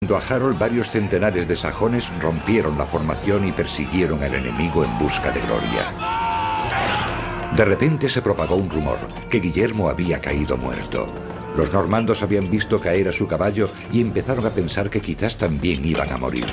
Junto a Harold, varios centenares de sajones rompieron la formación y persiguieron al enemigo en busca de gloria. De repente se propagó un rumor, que Guillermo había caído muerto. Los normandos habían visto caer a su caballo y empezaron a pensar que quizás también iban a morir.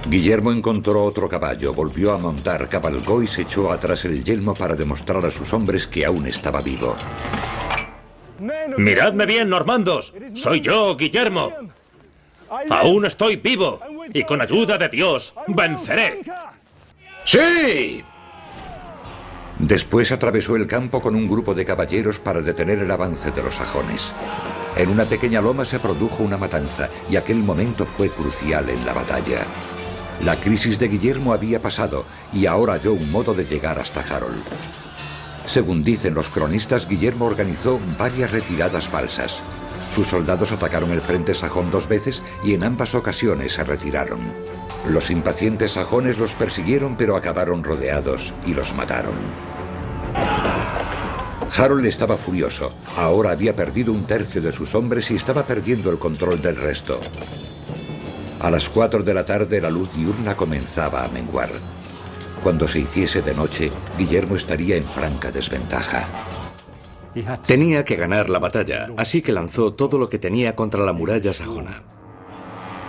Guillermo encontró otro caballo, volvió a montar, cabalgó y se echó atrás el yelmo para demostrar a sus hombres que aún estaba vivo. ¡Miradme bien, normandos! ¡Soy yo, Guillermo! ¡Aún estoy vivo! ¡Y con ayuda de Dios, venceré! ¡Sí! Después atravesó el campo con un grupo de caballeros para detener el avance de los sajones. En una pequeña loma se produjo una matanza y aquel momento fue crucial en la batalla. La crisis de Guillermo había pasado y ahora halló un modo de llegar hasta Harold. Según dicen los cronistas, Guillermo organizó varias retiradas falsas. Sus soldados atacaron el frente sajón 2 veces y en ambas ocasiones se retiraron. Los impacientes sajones los persiguieron, pero acabaron rodeados y los mataron. Harold estaba furioso. Ahora había perdido 1/3 de sus hombres y estaba perdiendo el control del resto. A las 4 de la tarde la luz diurna comenzaba a menguar. Cuando se hiciese de noche, Guillermo estaría en franca desventaja. Tenía que ganar la batalla, así que lanzó todo lo que tenía contra la muralla sajona.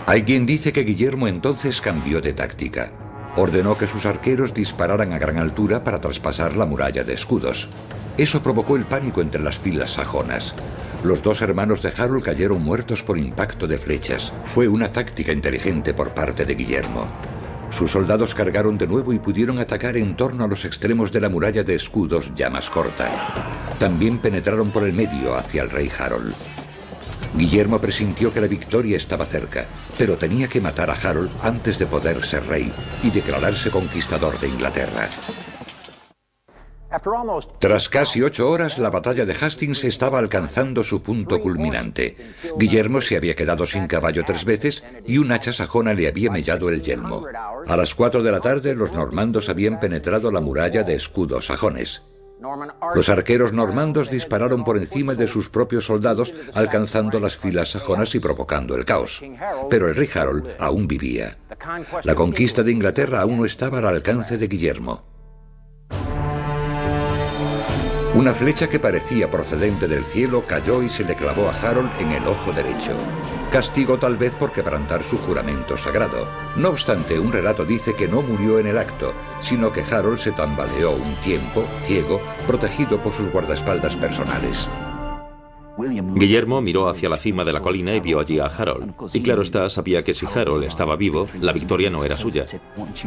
Hay quien dice que Guillermo entonces cambió de táctica. Ordenó que sus arqueros dispararan a gran altura para traspasar la muralla de escudos. Eso provocó el pánico entre las filas sajonas. Los 2 hermanos de Harold cayeron muertos por impacto de flechas. Fue una táctica inteligente por parte de Guillermo. Sus soldados cargaron de nuevo y pudieron atacar en torno a los extremos de la muralla de escudos ya más corta. También penetraron por el medio hacia el rey Harold. Guillermo presintió que la victoria estaba cerca, pero tenía que matar a Harold antes de poder ser rey y declararse conquistador de Inglaterra. Tras casi 8 horas, la batalla de Hastings estaba alcanzando su punto culminante. Guillermo se había quedado sin caballo 3 veces y un hacha sajona le había mellado el yelmo. A las 4 de la tarde, los normandos habían penetrado la muralla de escudos sajones. Los arqueros normandos dispararon por encima de sus propios soldados, alcanzando las filas sajonas y provocando el caos. Pero el rey Harold aún vivía. La conquista de Inglaterra aún no estaba al alcance de Guillermo. Una flecha que parecía procedente del cielo cayó y se le clavó a Harold en el ojo derecho. Castigo tal vez por quebrantar su juramento sagrado. No obstante, un relato dice que no murió en el acto, sino que Harold se tambaleó un tiempo, ciego, protegido por sus guardaespaldas personales. Guillermo miró hacia la cima de la colina y vio allí a Harold. Y claro está, sabía que si Harold estaba vivo, la victoria no era suya.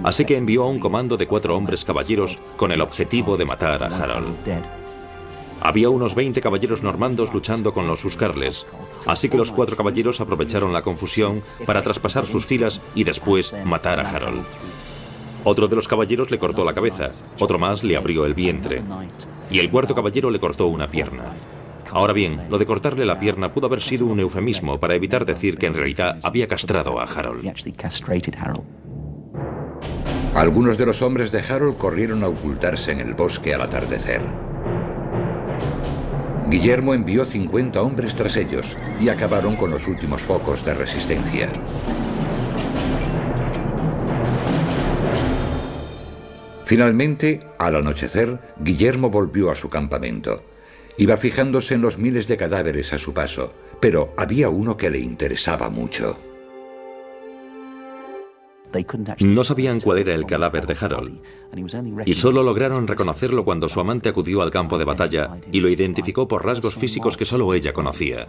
Así que envió a un comando de 4 hombres caballeros con el objetivo de matar a Harold. Había unos 20 caballeros normandos luchando con los huscarles, así que los 4 caballeros aprovecharon la confusión para traspasar sus filas y después matar a Harold. Otro de los caballeros le cortó la cabeza, otro más le abrió el vientre, y el 4.º caballero le cortó una pierna. Ahora bien, lo de cortarle la pierna pudo haber sido un eufemismo para evitar decir que en realidad había castrado a Harold. Algunos de los hombres de Harold corrieron a ocultarse en el bosque al atardecer. Guillermo envió 50 hombres tras ellos y acabaron con los últimos focos de resistencia. Finalmente, al anochecer, Guillermo volvió a su campamento. Iba fijándose en los miles de cadáveres a su paso, pero había uno que le interesaba mucho. No sabían cuál era el cadáver de Harold, y solo lograron reconocerlo cuando su amante acudió al campo de batalla y lo identificó por rasgos físicos que solo ella conocía.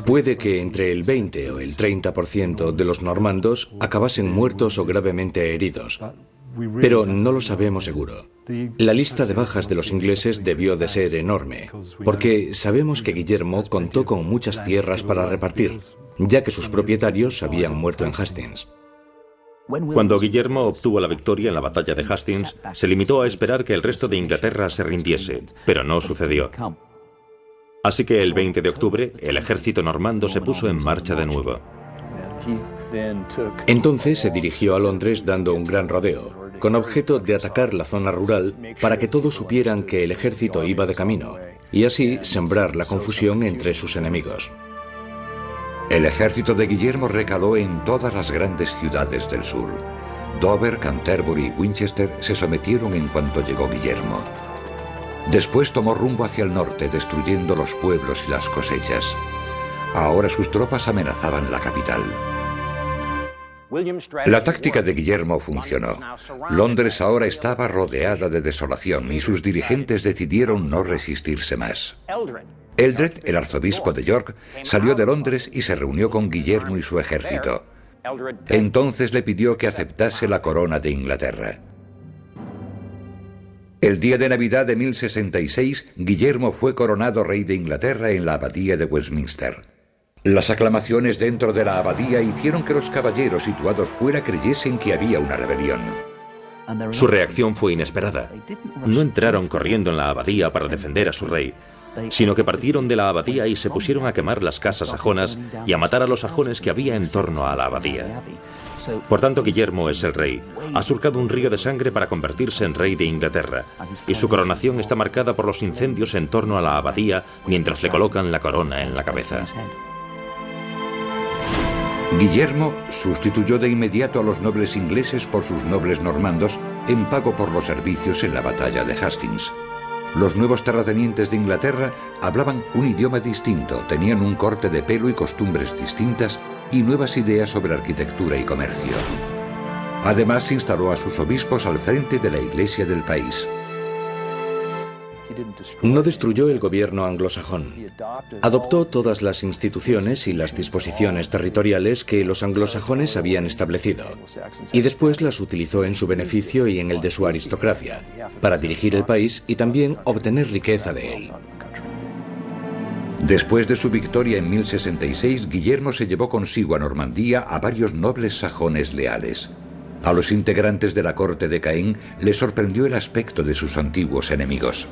Puede que entre el 20 o el 30% de los normandos acabasen muertos o gravemente heridos, pero no lo sabemos seguro. La lista de bajas de los ingleses debió de ser enorme, porque sabemos que Guillermo contó con muchas tierras para repartir, ya que sus propietarios habían muerto en Hastings. Cuando Guillermo obtuvo la victoria en la batalla de Hastings, se limitó a esperar que el resto de Inglaterra se rindiese, pero no sucedió. Así que el 20 de octubre, el ejército normando se puso en marcha de nuevo. Entonces se dirigió a Londres dando un gran rodeo, con objeto de atacar la zona rural para que todos supieran que el ejército iba de camino, y así sembrar la confusión entre sus enemigos. El ejército de Guillermo recaló en todas las grandes ciudades del sur. Dover, Canterbury y Winchester se sometieron en cuanto llegó Guillermo. Después tomó rumbo hacia el norte, destruyendo los pueblos y las cosechas. Ahora sus tropas amenazaban la capital. La táctica de Guillermo funcionó. Londres ahora estaba rodeada de desolación y sus dirigentes decidieron no resistirse más. Eldred, el arzobispo de York, salió de Londres y se reunió con Guillermo y su ejército. Entonces le pidió que aceptase la corona de Inglaterra. El día de Navidad de 1066, Guillermo fue coronado rey de Inglaterra en la abadía de Westminster. Las aclamaciones dentro de la abadía hicieron que los caballeros situados fuera creyesen que había una rebelión. Su reacción fue inesperada. No entraron corriendo en la abadía para defender a su rey, sino que partieron de la abadía y se pusieron a quemar las casas sajonas y a matar a los sajones que había en torno a la abadía. Por tanto, Guillermo es el rey. Ha surcado un río de sangre para convertirse en rey de Inglaterra, y su coronación está marcada por los incendios en torno a la abadía mientras le colocan la corona en la cabeza. Guillermo sustituyó de inmediato a los nobles ingleses por sus nobles normandos en pago por los servicios en la batalla de Hastings. Los nuevos terratenientes de Inglaterra hablaban un idioma distinto, tenían un corte de pelo y costumbres distintas y nuevas ideas sobre arquitectura y comercio. Además, instaló a sus obispos al frente de la iglesia del país. No destruyó el gobierno anglosajón. Adoptó todas las instituciones y las disposiciones territoriales que los anglosajones habían establecido, y después las utilizó en su beneficio y en el de su aristocracia, para dirigir el país y también obtener riqueza de él. Después de su victoria en 1066, Guillermo se llevó consigo a Normandía a varios nobles sajones leales. A los integrantes de la corte de Caen les sorprendió el aspecto de sus antiguos enemigos.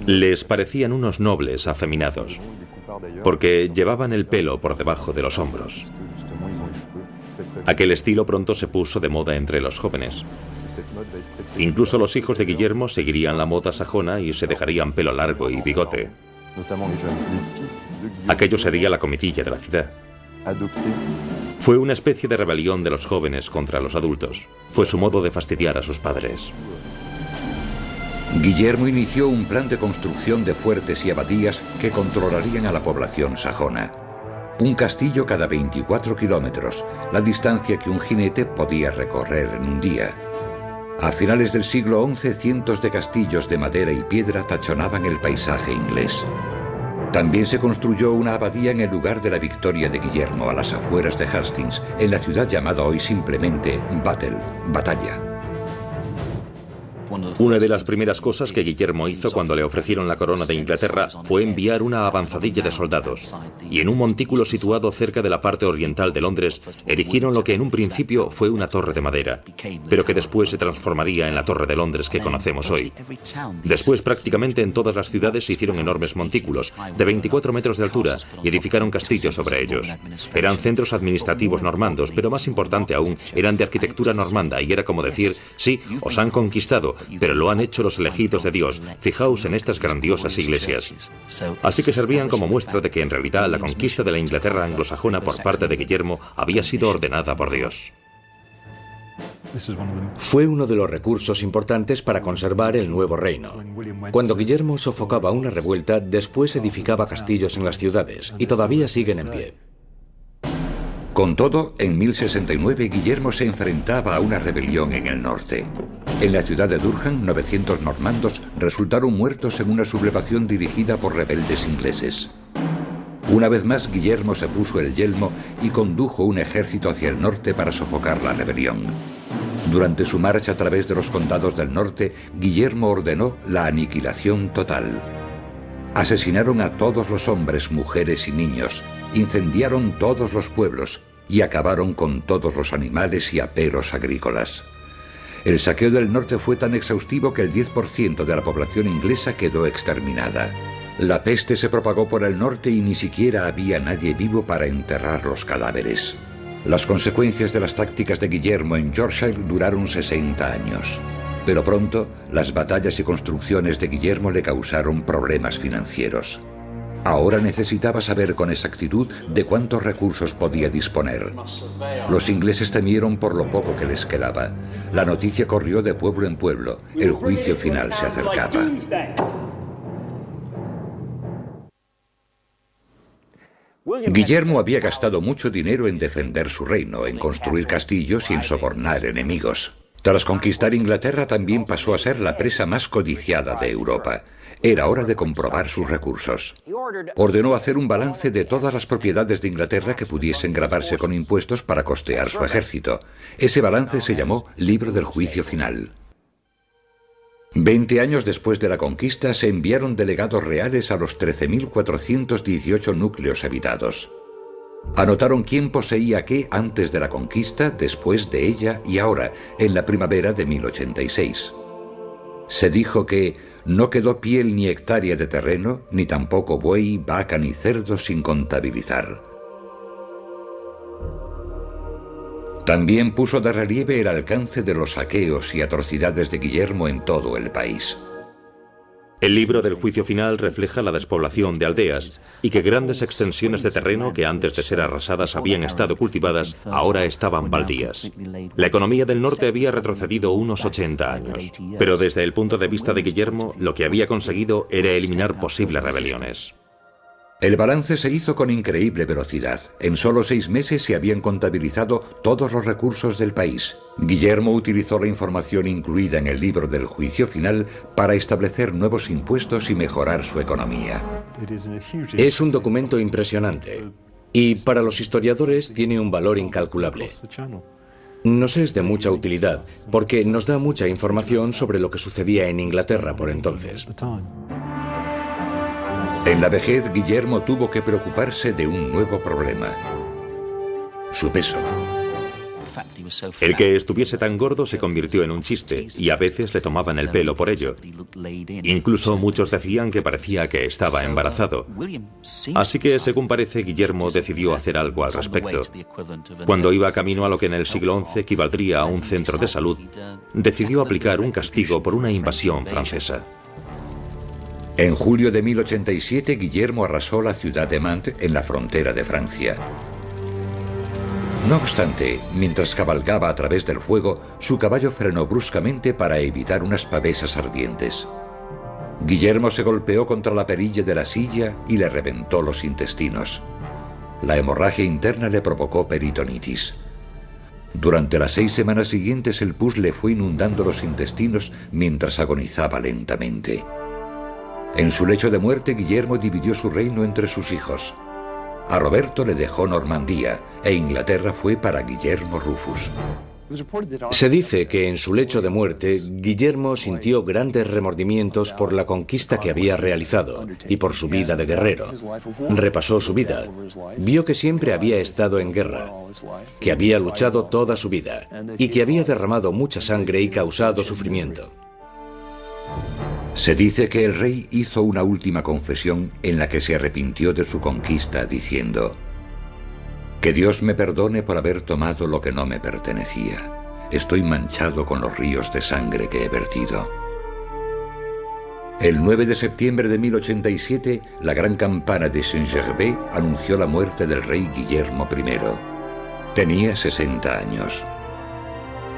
Les parecían unos nobles afeminados, porque llevaban el pelo por debajo de los hombros. Aquel estilo pronto se puso de moda entre los jóvenes. Incluso los hijos de Guillermo seguirían la moda sajona y se dejarían pelo largo y bigote. Aquello sería la comitilla de la ciudad. Fue una especie de rebelión de los jóvenes contra los adultos. Fue su modo de fastidiar a sus padres. Guillermo inició un plan de construcción de fuertes y abadías que controlarían a la población sajona. Un castillo cada 24 kilómetros, la distancia que un jinete podía recorrer en un día. A finales del siglo XI, cientos de castillos de madera y piedra tachonaban el paisaje inglés. También se construyó una abadía en el lugar de la victoria de Guillermo, a las afueras de Hastings, en la ciudad llamada hoy simplemente Battle, Batalla. Una de las primeras cosas que Guillermo hizo cuando le ofrecieron la corona de Inglaterra fue enviar una avanzadilla de soldados, y en un montículo situado cerca de la parte oriental de Londres erigieron lo que en un principio fue una torre de madera, pero que después se transformaría en la Torre de Londres que conocemos hoy. Después, prácticamente en todas las ciudades se hicieron enormes montículos de 24 metros de altura y edificaron castillos sobre ellos. Eran centros administrativos normandos, pero más importante aún, eran de arquitectura normanda, y era como decir: sí, os han conquistado, pero lo han hecho los elegidos de Dios. Fijaos en estas grandiosas iglesias. Así que servían como muestra de que en realidad la conquista de la Inglaterra anglosajona por parte de Guillermo había sido ordenada por Dios. Fue uno de los recursos importantes para conservar el nuevo reino. Cuando Guillermo sofocaba una revuelta, después edificaba castillos en las ciudades, y todavía siguen en pie. Con todo, en 1069 Guillermo se enfrentaba a una rebelión en el norte. En la ciudad de Durham, 900 normandos resultaron muertos en una sublevación dirigida por rebeldes ingleses. Una vez más, Guillermo se puso el yelmo y condujo un ejército hacia el norte para sofocar la rebelión. Durante su marcha a través de los condados del norte, Guillermo ordenó la aniquilación total. Asesinaron a todos los hombres, mujeres y niños, incendiaron todos los pueblos y acabaron con todos los animales y aperos agrícolas. El saqueo del norte fue tan exhaustivo que el 10% de la población inglesa quedó exterminada. La peste se propagó por el norte y ni siquiera había nadie vivo para enterrar los cadáveres. Las consecuencias de las tácticas de Guillermo en Yorkshire duraron 60 años. Pero pronto, las batallas y construcciones de Guillermo le causaron problemas financieros. Ahora necesitaba saber con exactitud de cuántos recursos podía disponer. Los ingleses temieron por lo poco que les quedaba. La noticia corrió de pueblo en pueblo. El juicio final se acercaba. Guillermo había gastado mucho dinero en defender su reino, en construir castillos y en sobornar enemigos. Tras conquistar Inglaterra, también pasó a ser la presa más codiciada de Europa. Era hora de comprobar sus recursos. Ordenó hacer un balance de todas las propiedades de Inglaterra que pudiesen gravarse con impuestos para costear su ejército. Ese balance se llamó Libro del Juicio Final. 20 años después de la conquista, se enviaron delegados reales a los 13.418 núcleos habitados. Anotaron quién poseía qué antes de la conquista, después de ella y ahora, en la primavera de 1086. Se dijo que no quedó piel ni hectárea de terreno, ni tampoco buey, vaca ni cerdo sin contabilizar. También puso de relieve el alcance de los saqueos y atrocidades de Guillermo en todo el país. El libro del juicio final refleja la despoblación de aldeas y que grandes extensiones de terreno que antes de ser arrasadas habían estado cultivadas, ahora estaban baldías. La economía del norte había retrocedido unos 80 años, pero desde el punto de vista de Guillermo, lo que había conseguido era eliminar posibles rebeliones. El balance se hizo con increíble velocidad. En solo 6 meses se habían contabilizado todos los recursos del país. Guillermo utilizó la información incluida en el libro del juicio final para establecer nuevos impuestos y mejorar su economía. Es un documento impresionante y para los historiadores tiene un valor incalculable. Nos es de mucha utilidad porque nos da mucha información sobre lo que sucedía en Inglaterra por entonces. En la vejez, Guillermo tuvo que preocuparse de un nuevo problema: su peso. El que estuviese tan gordo se convirtió en un chiste y a veces le tomaban el pelo por ello. Incluso muchos decían que parecía que estaba embarazado. Así que, según parece, Guillermo decidió hacer algo al respecto. Cuando iba camino a lo que en el siglo XI equivaldría a un centro de salud, decidió aplicar un castigo por una invasión francesa. En julio de 1087, Guillermo arrasó la ciudad de Mantes en la frontera de Francia. No obstante, mientras cabalgaba a través del fuego, su caballo frenó bruscamente para evitar unas pavesas ardientes. Guillermo se golpeó contra la perilla de la silla y le reventó los intestinos. La hemorragia interna le provocó peritonitis. Durante las 6 semanas siguientes, el pus le fue inundando los intestinos mientras agonizaba lentamente. En su lecho de muerte, Guillermo dividió su reino entre sus hijos. A Roberto le dejó Normandía e Inglaterra fue para Guillermo Rufus. Se dice que en su lecho de muerte, Guillermo sintió grandes remordimientos por la conquista que había realizado y por su vida de guerrero. Repasó su vida. Vio que siempre había estado en guerra, que había luchado toda su vida y que había derramado mucha sangre y causado sufrimiento. Se dice que el rey hizo una última confesión en la que se arrepintió de su conquista, diciendo: «Que Dios me perdone por haber tomado lo que no me pertenecía. Estoy manchado con los ríos de sangre que he vertido». El 9 de septiembre de 1087, la gran campana de Saint-Gervais anunció la muerte del rey Guillermo I. Tenía 60 años.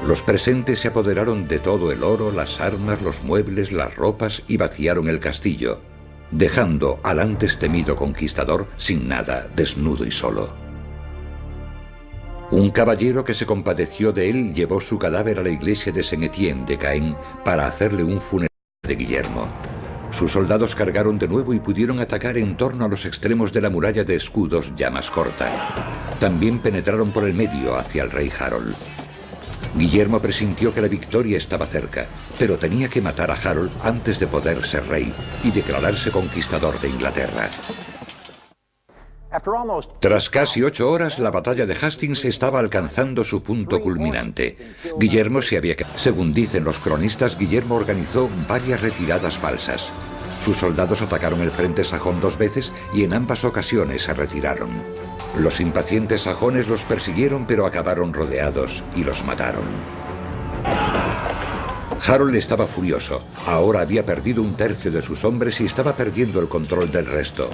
Los presentes se apoderaron de todo el oro, las armas, los muebles, las ropas y vaciaron el castillo, dejando al antes temido conquistador sin nada, desnudo y solo. Un caballero que se compadeció de él llevó su cadáver a la iglesia de Saint-Étienne de Caen para hacerle un funeral de Guillermo. Sus soldados cargaron de nuevo y pudieron atacar en torno a los extremos de la muralla de escudos ya más corta. También penetraron por el medio hacia el rey Harold. Guillermo presintió que la victoria estaba cerca, pero tenía que matar a Harold antes de poder ser rey y declararse conquistador de Inglaterra. Tras casi 8 horas, la batalla de Hastings estaba alcanzando su punto culminante. Guillermo se había quedado. Según dicen los cronistas, Guillermo organizó varias retiradas falsas. Sus soldados atacaron el frente sajón 2 veces y en ambas ocasiones se retiraron. Los impacientes sajones los persiguieron, pero acabaron rodeados y los mataron. Harold estaba furioso. Ahora había perdido un tercio de sus hombres y estaba perdiendo el control del resto.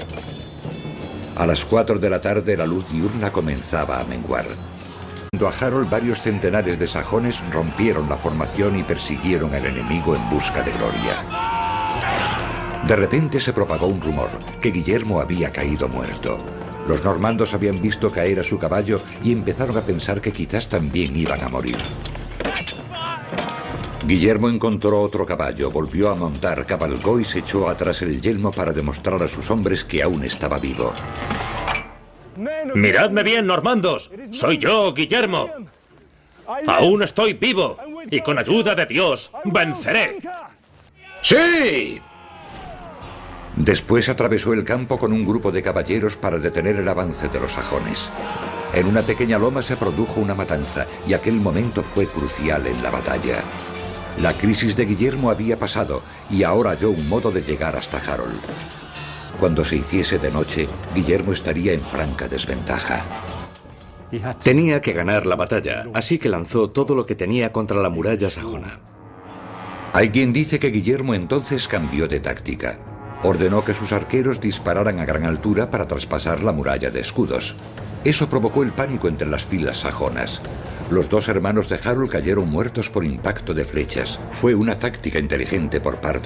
A las 4 de la tarde la luz diurna comenzaba a menguar. Junto a Harold, varios centenares de sajones rompieron la formación y persiguieron al enemigo en busca de gloria. De repente se propagó un rumor, que Guillermo había caído muerto. Los normandos habían visto caer a su caballo y empezaron a pensar que quizás también iban a morir. Guillermo encontró otro caballo, volvió a montar, cabalgó y se echó atrás el yelmo para demostrar a sus hombres que aún estaba vivo. Miradme bien, normandos. Soy yo, Guillermo. Aún estoy vivo y con ayuda de Dios venceré. ¡Sí! Después atravesó el campo con un grupo de caballeros para detener el avance de los sajones. En una pequeña loma se produjo una matanza y aquel momento fue crucial en la batalla. La crisis de Guillermo había pasado y ahora halló un modo de llegar hasta Harold. Cuando se hiciese de noche, Guillermo estaría en franca desventaja. Tenía que ganar la batalla, así que lanzó todo lo que tenía contra la muralla sajona. Hay quien dice que Guillermo entonces cambió de táctica. Ordenó que sus arqueros dispararan a gran altura para traspasar la muralla de escudos. Eso provocó el pánico entre las filas sajonas. Los dos hermanos de Harold cayeron muertos por impacto de flechas. Fue una táctica inteligente por parte